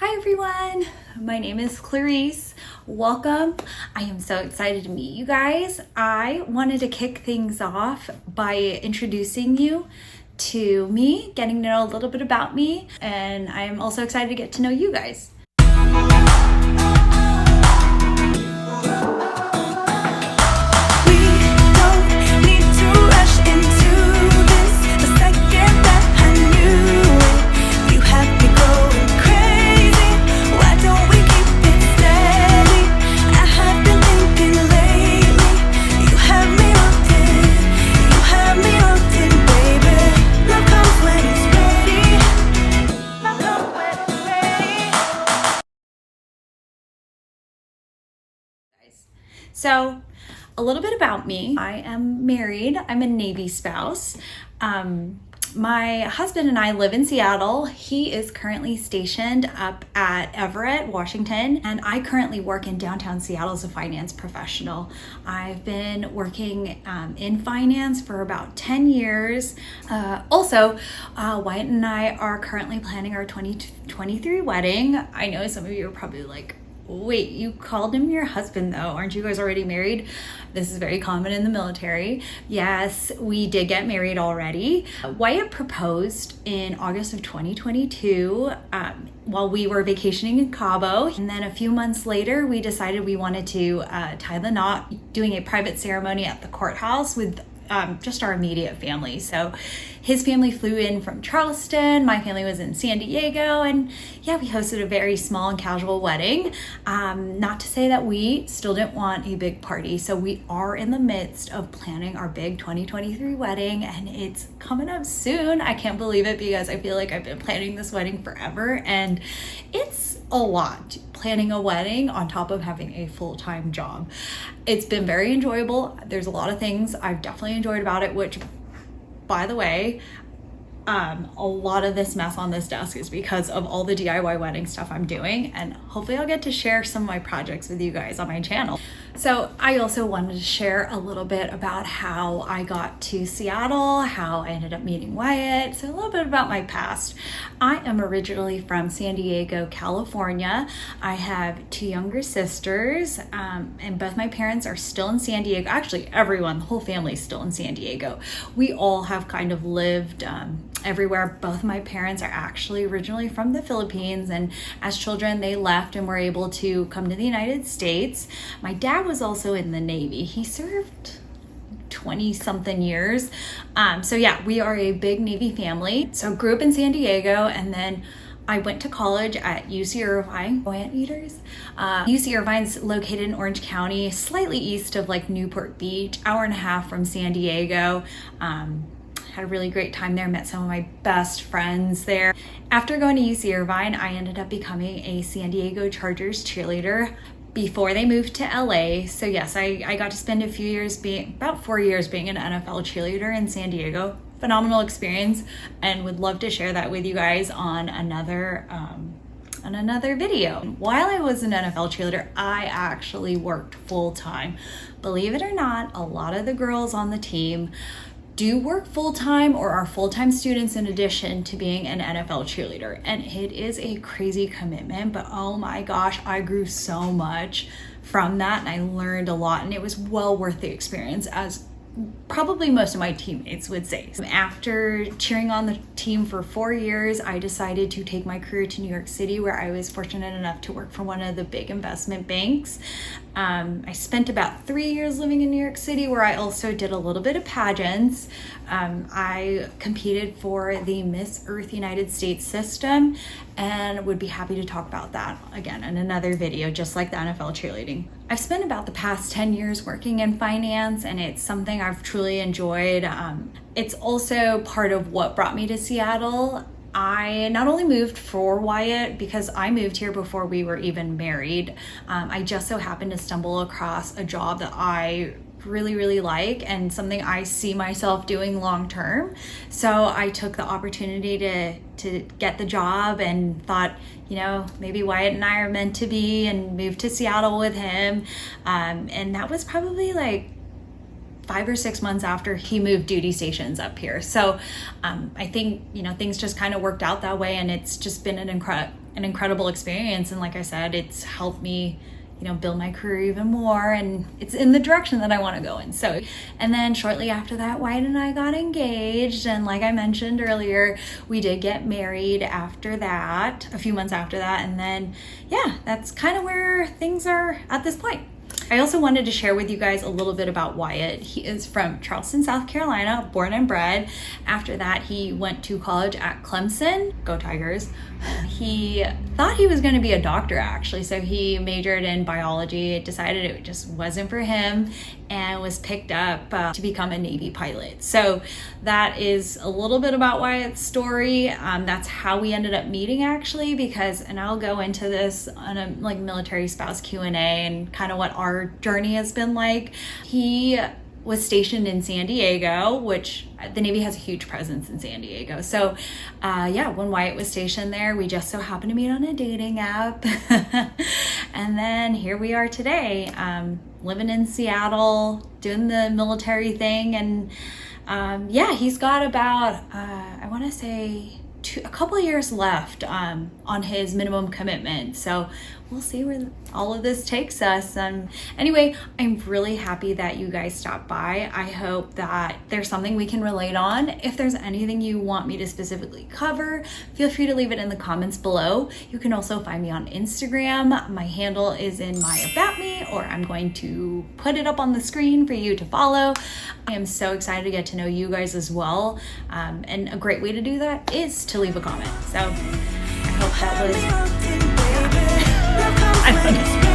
Hi everyone, my name is Clarice. Welcome. I am so excited to meet you guys. I wanted to kick things off by introducing you to me, getting to know a little bit about me, and I am also excited to get to know you guys. So a little bit about me. I am married. I'm a Navy spouse. My husband and I live in Seattle. He is currently stationed up at Everett, Washington, and I currently work in downtown Seattle as a finance professional. I've been working in finance for about 10 years. Also, Wyatt and I are currently planning our 2023 wedding. I know some of you are probably like, wait, you called him your husband though? Aren't you guys already married? This is very common in the military. Yes, we did get married already. Wyatt proposed in August of 2022 while we were vacationing in Cabo. And then a few months later, we decided we wanted to tie the knot, doing a private ceremony at the courthouse with just our immediate family. So his family flew in from Charleston, my family was in San Diego, and yeah, we hosted a very small and casual wedding. Not to say that we still didn't want a big party, so we are in the midst of planning our big 2023 wedding, and it's coming up soon. I can't believe it because I feel like I've been planning this wedding forever, and it's a lot planning a wedding on top of having a full-time job. It's been very enjoyable. There's a lot of things I've definitely enjoyed about it, which, by the way, a lot of this mess on this desk is because of all the DIY wedding stuff I'm doing, and hopefully I'll get to share some of my projects with you guys on my channel. So I also wanted to share a little bit about how I got to Seattle, how I ended up meeting Wyatt, so a little bit about my past. I am originally from San Diego, California. I have two younger sisters, and both my parents are still in San Diego. Actually, everyone, the whole family is still in San Diego. We all have kind of lived everywhere. Both my parents are actually originally from the Philippines, and as children they left and were able to come to the United States. My dad was also in the Navy. He served 20 something years. So yeah, we are a big Navy family. So grew up in San Diego, and then I went to college at UC Irvine. Eaters. UC Irvine's located in Orange County, slightly east of like Newport Beach, hour and a half from San Diego. Had a really great time there, met some of my best friends there. After going to UC Irvine, I ended up becoming a San Diego Chargers cheerleader before they moved to LA. So yes, I got to spend about 4 years being an NFL cheerleader in San Diego. Phenomenal experience, and would love to share that with you guys on another video. While I was an NFL cheerleader, I actually worked full-time. Believe it or not, a lot of the girls on the team do work full-time or are full-time students in addition to being an NFL cheerleader. And it is a crazy commitment, but oh my gosh, I grew so much from that, and I learned a lot, and it was well worth the experience, as probably most of my teammates would say. After cheering on the team for 4 years, I decided to take my career to New York City, where I was fortunate enough to work for one of the big investment banks. I spent about 3 years living in New York City, where I also did a little bit of pageants. I competed for the Miss Earth United States system, and would be happy to talk about that again in another video, just like the NFL cheerleading. I've spent about the past 10 years working in finance, and it's something I've truly enjoyed. It's also part of what brought me to Seattle. I not only moved for Wyatt because I moved here before we were even married. I just so happened to stumble across a job that I really like, and something I see myself doing long term. So I took the opportunity to get the job, and thought, you know, maybe Wyatt and I are meant to be, and moved to Seattle with him. And that was probably like 5 or 6 months after he moved duty stations up here. So I think, you know, things just kind of worked out that way, and it's just been an an incredible experience. And like I said, it's helped me, you know, build my career even more, and it's in the direction that I want to go in. So, and then shortly after that, Wyatt and I got engaged. And like I mentioned earlier, we did get married after that, a few months after that. And then, yeah, that's kind of where things are at this point. I also wanted to share with you guys a little bit about Wyatt. He is from Charleston, South Carolina, born and bred. After that, he went to college at Clemson. Go Tigers. He thought he was going to be a doctor, actually. So he majored in biology, decided it just wasn't for him, and was picked up to become a Navy pilot. So that is a little bit about Wyatt's story. That's how we ended up meeting, actually, because, and I'll go into this on a like military spouse Q&A and kind of what our journey has been like. He was stationed in San Diego, which the Navy has a huge presence in San Diego. So yeah, when Wyatt was stationed there, we just so happened to meet on a dating app. And then here we are today, living in Seattle, doing the military thing. And yeah, he's got about, I want to say, a couple of years left on his minimum commitment. So we'll see where all of this takes us. Anyway, I'm really happy that you guys stopped by. I hope that there's something we can relate on. If there's anything you want me to specifically cover, feel free to leave it in the comments below. You can also find me on Instagram. My handle is in my About Me, or I'm going to put it up on the screen for you to follow. I am so excited to get to know you guys as well. And a great way to do that is to leave a comment. So I hope that was, I don't know.